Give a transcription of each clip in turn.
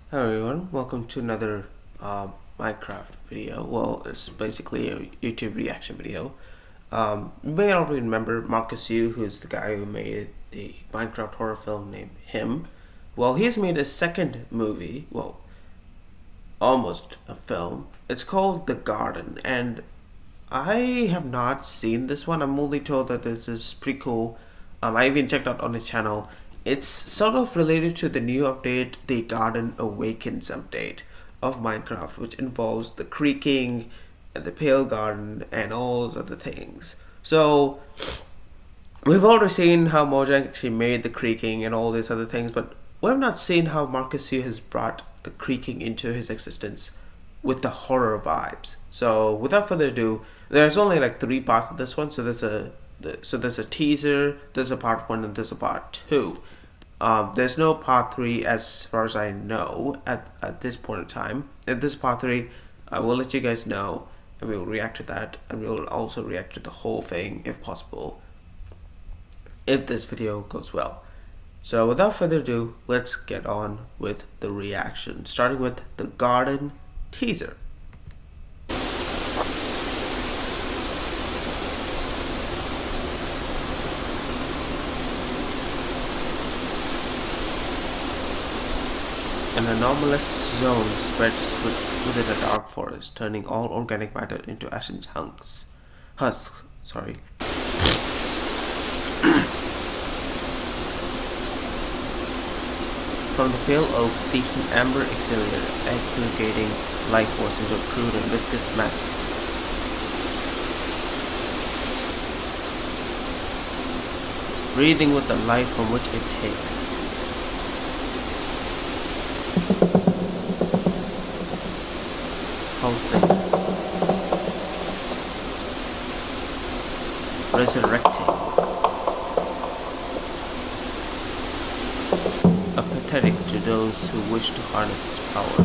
Hello everyone, welcome to another Minecraft video. Well, it's basically a YouTube reaction video. You may already remember Marcus Yu, who's the guy who made the Minecraft horror film named Him. Well, he's made a second movie, well, almost a film. It's called The Garden, and I have not seen this one. I'm only told that this is pretty cool. I even checked out on his channel. It's sort of related to the new update, the Garden Awakens update of Minecraft, which involves the creaking and the pale garden and all those other things. So we've already seen how Mojang actually made the creaking and all these other things, but we've not seen how Marcus Yu has brought the creaking into his existence with the horror vibes. So without further ado, there's only like 3 parts of this one. So there's a teaser, there's a part 1, and there's a part 2. There's no part 3 as far as I know at this point in time. If this is part 3, I will let you guys know, and we will react to that, and we will also react to the whole thing if possible, if this video goes well. So without further ado, let's get on with the reaction, starting with the Garden teaser. An anomalous zone spreads within a dark forest, turning all organic matter into ashen husks. Sorry. From the pale oak seeps an amber exhalation, aggregating life force into a crude and viscous mass. Breathing with the life from which it takes. Pulsing. Resurrecting. Apathetic to those who wish to harness its power.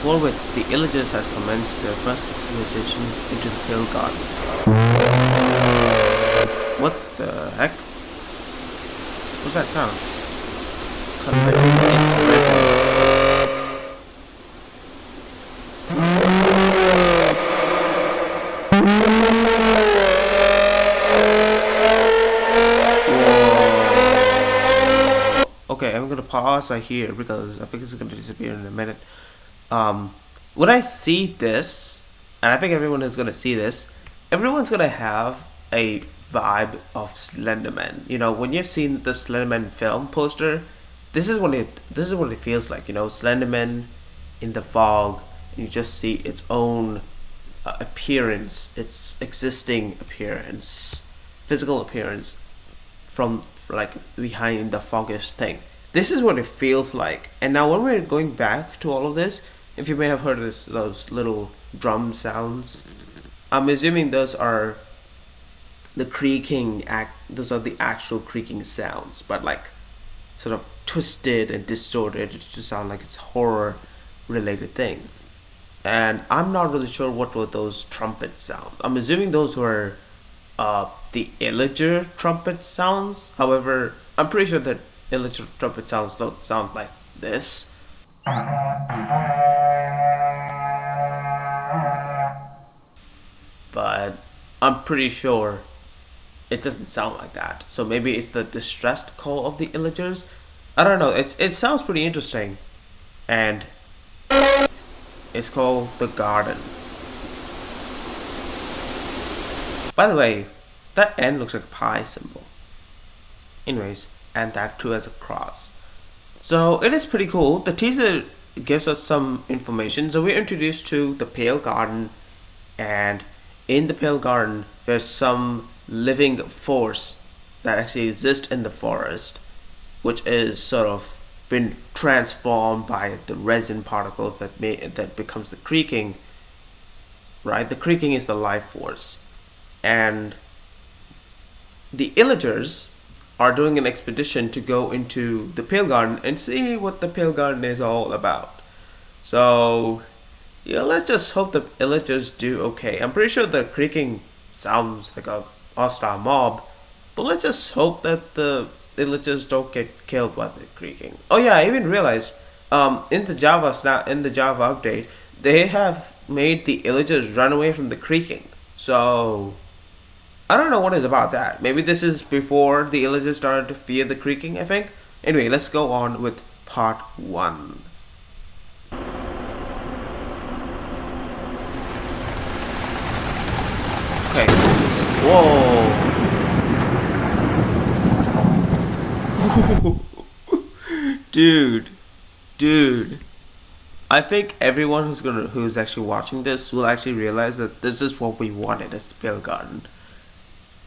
Forward, the illagers have commenced their first exploration into the pale garden. What the heck? What's that sound? Converting its resin. Okay, I'm gonna pause right here because I think it's gonna disappear in a minute. When I see this, and I think everyone is gonna see this, everyone's gonna have a vibe of Slenderman. You know, when you've seen the Slenderman film poster, this is what it feels like. You know, Slenderman in the fog, and you just see its own appearance, its existing appearance, physical appearance from like behind the foggish thing. This is what it feels like. And now when we're going back to all of this, if you may have heard those little drum sounds, I'm assuming those are the those are the actual creaking sounds, but like sort of twisted and distorted to sound like it's horror related thing. And I'm not really sure what were those trumpet sounds. I'm assuming those were the illager trumpet sounds. However, I'm pretty sure that illager trumpet sounds don't sound like this. But I'm pretty sure it doesn't sound like that. So maybe it's the distressed call of the illagers. I don't know. It sounds pretty interesting, and it's called The Garden. By the way, that N looks like a pi symbol. Anyways, and that too as a cross. So it is pretty cool. The teaser gives us some information. So we're introduced to the Pale Garden, and in the Pale Garden, there's some living force that actually exists in the forest, which is sort of been transformed by the resin particles that becomes the creaking. Right, the creaking is the life force, and the illagers are doing an expedition to go into the Pale Garden and see what the Pale Garden is all about. So yeah, let's just hope the illagers do okay. I'm pretty sure the creaking sounds like a hostile mob, But let's just hope that the villagers don't get killed by the creaking. Oh yeah, I even realized in the Java update, they have made the villagers run away from the creaking. So I don't know what is about that. Maybe this is before the villagers started to fear the creaking, I think. Anyway, let's go on with part 1. Okay, so this is... Whoa! Dude, dude. I think everyone who's actually watching this will actually realize that this is what we wanted as the Pale Garden.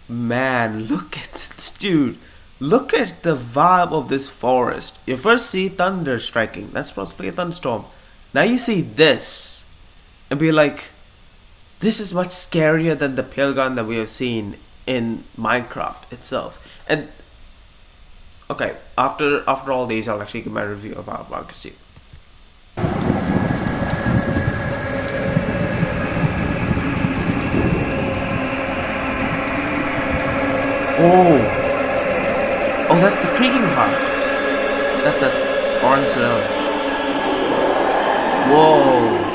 Man, look at this, dude. Look at the vibe of this forest. You first see thunder striking. That's possibly a thunderstorm. Now you see this, and be like, this is much scarier than the Pale Garden that we have seen in Minecraft itself. And okay, after all these, I'll actually give my review about Marcus. Oh, oh, that's the creaking heart. That's that orange glow. Whoa.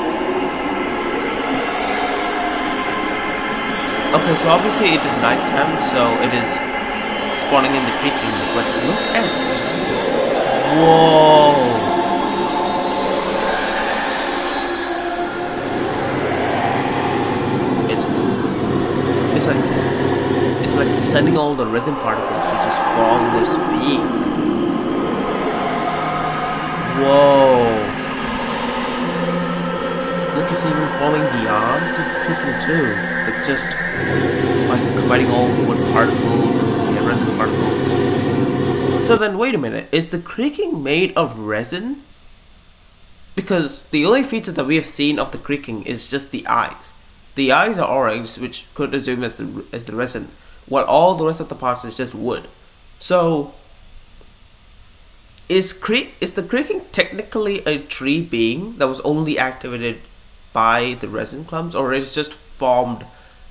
Okay, so obviously it is nighttime, so it is spawning in the creaking. But look at, whoa. It's like sending all the resin particles to just form this being. Whoa. Look, it's even forming the arms of the creaking too. Like just by combining all the wood particles and the resin particles. So then wait a minute, is the creaking made of resin? Because the only feature that we have seen of the creaking is just the eyes. The eyes are orange, which could assume as the resin, while all the rest of the parts is just wood. So, is the creaking technically a tree being that was only activated by the resin clumps, or is just formed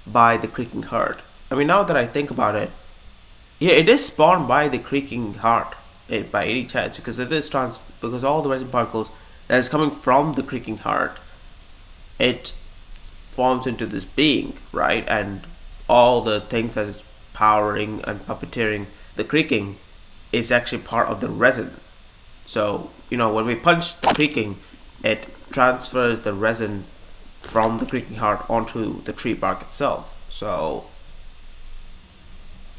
by the creaking heart? I mean, now that I think about it, yeah, it is spawned by the creaking heart, by any chance, because it is because all the resin particles that is coming from the creaking heart, it forms into this being, right? And all the things that is powering and puppeteering the creaking is actually part of the resin. So, you know, when we punch the creaking, it transfers the resin from the creaking heart onto the tree bark itself. So,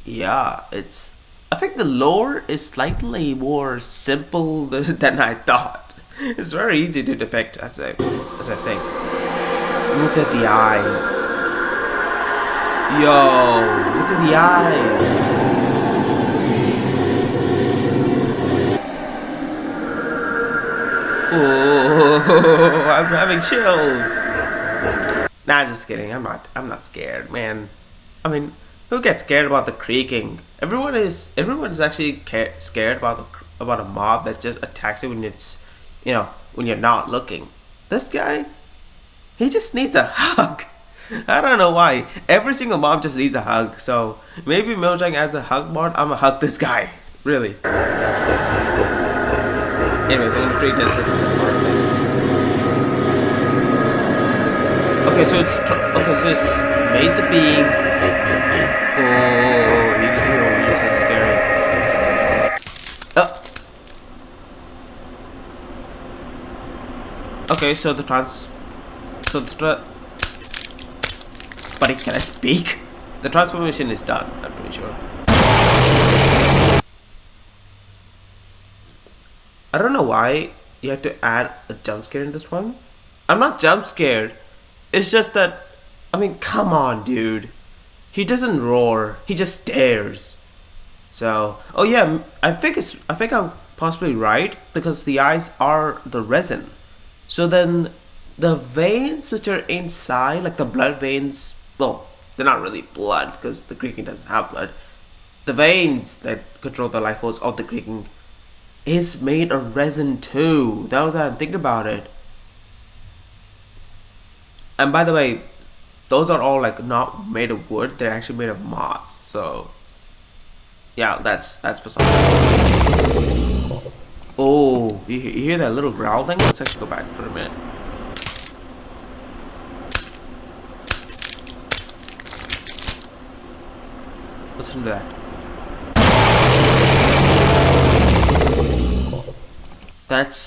yeah, I think the lore is slightly more simple than I thought. It's very easy to depict, as I think. Look at the eyes. Yo, look at the eyes. Oh, I'm having chills. Nah, just kidding. I'm not scared, man. I mean, who gets scared about the creaking? Everyone is actually scared about a mob that just attacks you when when you're not looking. This guy, he just needs a hug. I don't know why. Every single mob just needs a hug. So maybe Mojang adds a hug mod. I'ma hug this guy. Really. Anyways, I'm gonna treat this if it's a horror thing. Okay, so it's made the being. Oh, he looks so scary. Okay, so buddy, can I speak? The transformation is done, I'm pretty sure. I don't know why you had to add a jump scare in this one. I'm not jump scared. It's just that, I mean, come on, dude. He doesn't roar. He just stares. So, oh yeah, I think I'm possibly right because the eyes are the resin. So then, the veins which are inside, like the blood veins, well, they're not really blood because the creaking doesn't have blood. The veins that control the life force of the creaking is made of resin too. Now that I think about it. And by the way, those are all like not made of wood, they're actually made of moss. So Yeah, that's for some. Oh, you hear that little growl thing? Let's actually go back for a minute. Listen to that.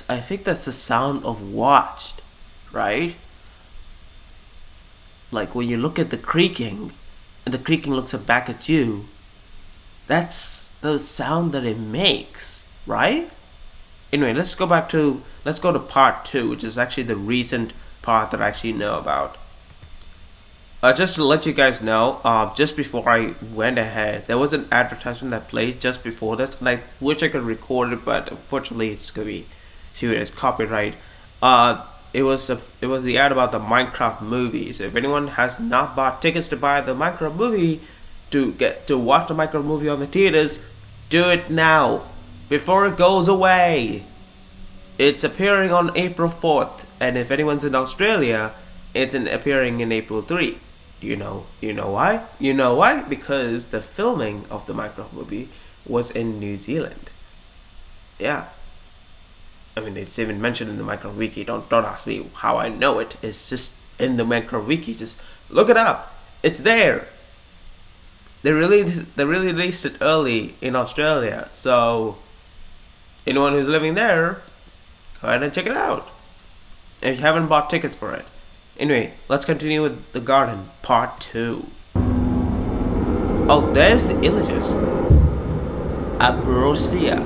I think that's the sound of watched, right? Like when you look at the creaking, and the creaking looks back at you, that's the sound that it makes, right? Anyway, let's go to part 2, which is actually the recent part that I actually know about. Just to let you guys know, just before I went ahead, there was an advertisement that played just before this, and I wish I could record it, but unfortunately, it's gonna be serious copyright. It was the ad about the Minecraft movie. So if anyone has not bought tickets to buy the Minecraft movie to watch the Minecraft movie on the theaters, do it now before it goes away. It's appearing on April 4th, and if anyone's in Australia, it's appearing in April 3. You know why? You know why? Because the filming of the Minecraft movie was in New Zealand. Yeah. I mean, it's even mentioned in the Minecraft wiki. Don't ask me how I know it. It's just in the Minecraft wiki. Just look it up. It's there. They released it early in Australia, so anyone who's living there, go ahead and check it out. If you haven't bought tickets for it. Anyway, let's continue with the garden, part 2. Oh, there's the illagers. Ambrosia.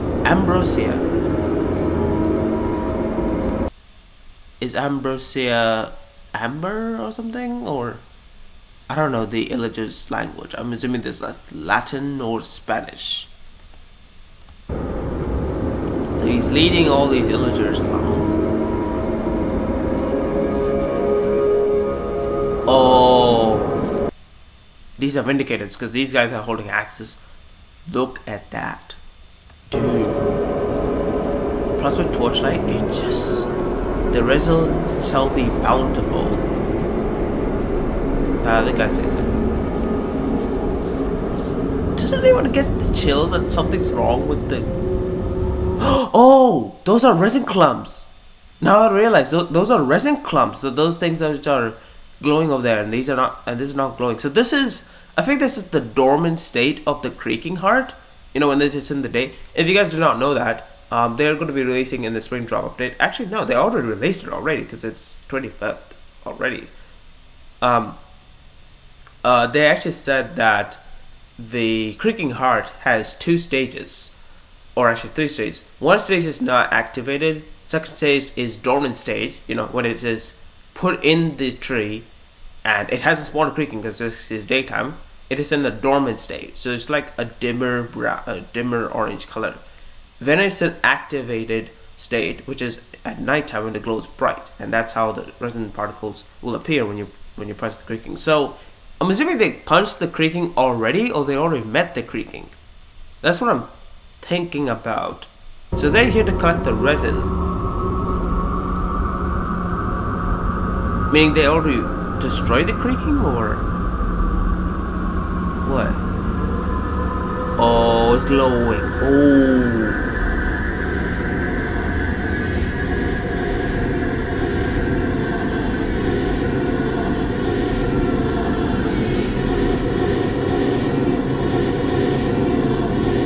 Is Ambrosia amber or something? Or I don't know the illagers' language. I'm assuming this is Latin or Spanish. So he's leading all these illagers along. Oh, these are vindicators because these guys are holding axes. Look at that, dude. Plus with torchlight, it just the result shall be bountiful. The guy says it. Doesn't anyone get the chills that something's wrong with the? Oh, those are resin clumps. Now I realize those are resin clumps. So those things that are glowing over there, and these are not, and this is not glowing. So this is, I think this is the dormant state of the Creaking heart. You know, when this is in the day. If you guys do not know that, they're going to be releasing in the spring drop update. Actually, no, they already released it already because it's 25th already. They actually said that the Creaking heart has 2 stages, or actually 3 stages. One stage is not activated. Second stage is dormant stage. You know, when it is put in the tree and it hasn't spawned creaking because this is daytime, it is in the dormant state, so it's like a dimmer orange color. Then it's an activated state, which is at nighttime when the glow is bright, and that's how the resin particles will appear when you press the creaking. So I'm assuming they punched the creaking already, or they already met the creaking. That's what I'm thinking about. So they're here to collect the resin. Meaning they already destroyed the creaking, or what? Oh, it's glowing. Oh.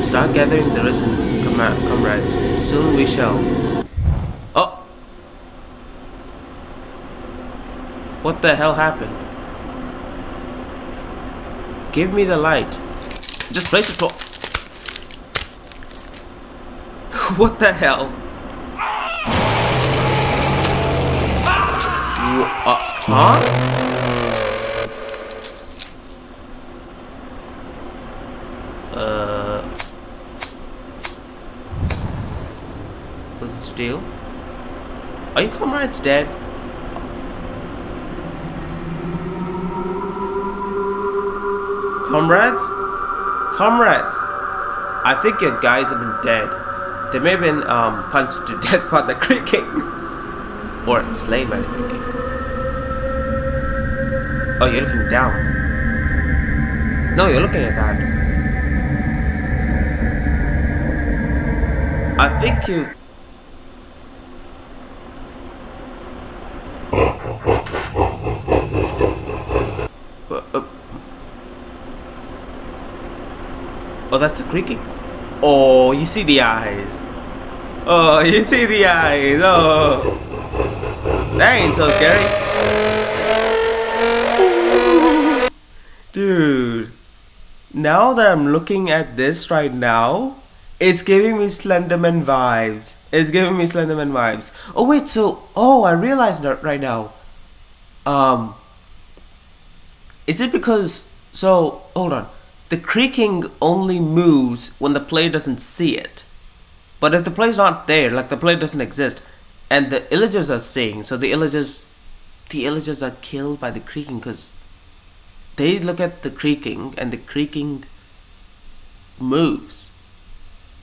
Start gathering the resin, comrades. Soon we shall. Oh! What the hell happened? Give me the light. Just place it for. What the hell? Huh? For the steel? Are your comrades dead? Comrades? Comrades! I think your guys have been dead. They may have been punched to death by the Creaking. Or slain by the Creaking. Oh, you're looking down. No, you're looking at that. I think you. Uh, uh, oh, that's the creaking. Oh, you see the eyes. Oh, you see the eyes. Oh, that ain't so scary. Dude, now that I'm looking at this right now, it's giving me Slenderman vibes. It's giving me Slenderman vibes. Oh wait, so I realized that right now. Um, is it because hold on. The creaking only moves when the player doesn't see it. But if the player's not there, like the player doesn't exist, and the illagers are seeing, so the illagers are killed by the creaking because they look at the creaking and the creaking moves.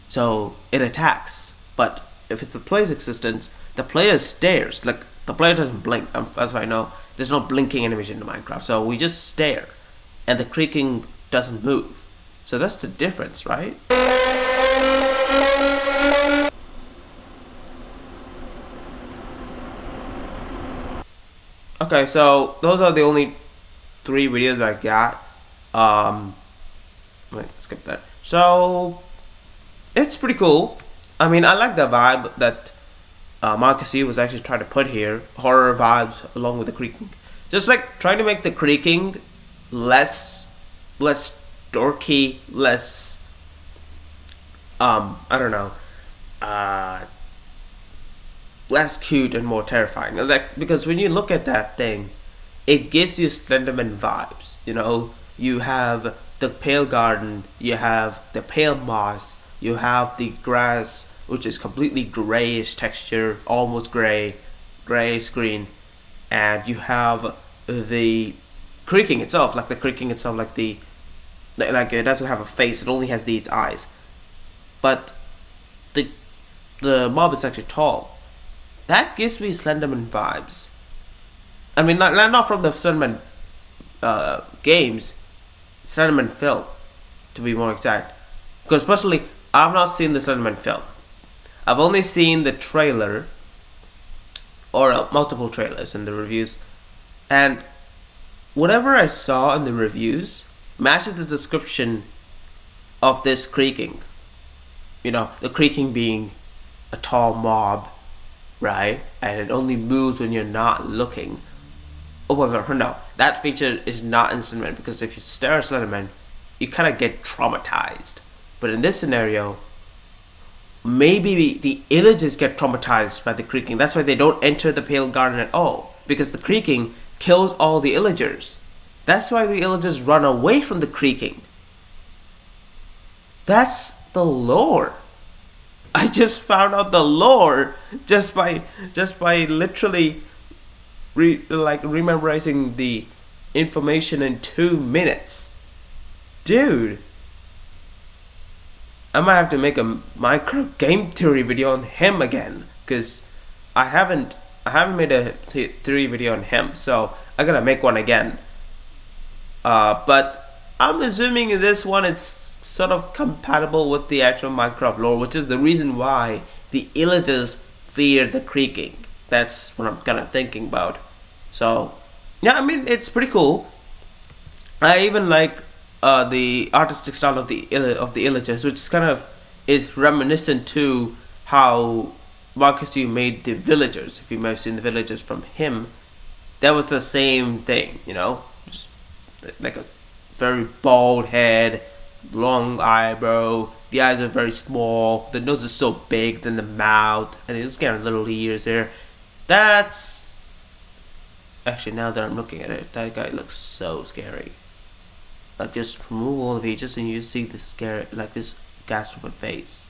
So it attacks. But if it's the player's existence, the player stares. Like the player doesn't blink. As I know, there's no blinking animation in Minecraft. So we just stare, and the creaking doesn't move. So that's the difference, right? Okay, so those are the only 3 videos I got. Wait, skip that. So it's pretty cool. I mean, I like the vibe that Marcus was actually trying to put here. Horror vibes along with the creaking. Just like trying to make the creaking less dorky, less I don't know, less cute and more terrifying. Like because when you look at that thing, it gives you Slenderman vibes. You know, you have the pale garden, you have the pale moss, you have the grass, which is completely grayish texture, almost grayish green, and you have the creaking itself, like like it doesn't have a face; it only has these eyes. But the mob is actually tall. That gives me Slenderman vibes. I mean, not from the Slenderman games, Slenderman film, to be more exact. Because personally, I've not seen the Slenderman film. I've only seen the trailer, or multiple trailers in the reviews, and whatever I saw in the reviews matches the description of this creaking. You know, the creaking being a tall mob, right? And it only moves when you're not looking. Oh, wait, no, that feature is not in Slenderman because if you stare at Slenderman, you kind of get traumatized. But in this scenario, maybe the illagers get traumatized by the creaking. That's why they don't enter the pale garden at all, because the creaking kills all the illagers. That's why the illagers run away from the creaking. That's the lore. I just found out the lore just by literally rememorizing the information in 2 minutes. Dude, I might have to make a Minecraft game theory video on him again, because I haven't made a theory video on him, so I gotta make one again. But I'm assuming this one is sort of compatible with the actual Minecraft lore, which is the reason why the illagers fear the creaking. That's what I'm kind of thinking about. So, yeah, I mean, it's pretty cool. I even like the artistic style of the illagers, which is reminiscent to how Marcus made the villagers. If you might have seen the villagers from him, that was the same thing, you know, just like a very bald head, long eyebrow. The eyes are very small. The nose is so big, then the mouth, and it's got little ears there. That's actually, now that I'm looking at it, that guy looks so scary. Like, just remove all the features and you just see this scary, like this gastropod face.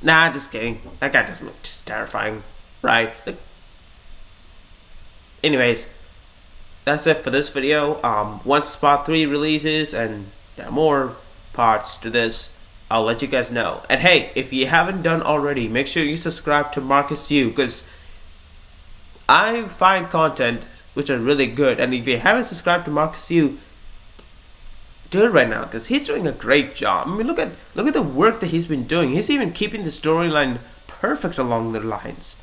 Nah, just kidding. That guy doesn't look just terrifying, right? Like, anyways, that's it for this video. Once part 3 releases and there are more parts to this, I'll let you guys know. And hey, if you haven't done already, make sure you subscribe to Marcus because I find content which are really good. And if you haven't subscribed to Marcus do it right now because he's doing a great job. I mean, look at the work that he's been doing. He's even keeping the storyline perfect along the lines.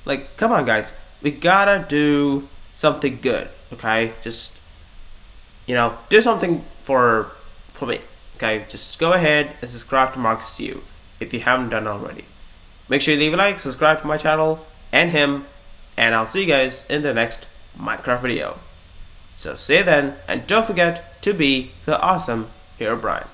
Like, come on, guys, we gotta do something good. Okay, just do something for me. Okay, just go ahead and subscribe to Marcus Yu if you haven't done already. Make sure you leave a like, subscribe to my channel and him, and I'll see you guys in the next Minecraft video. So see you then, and don't forget to be the awesome Hero Brian.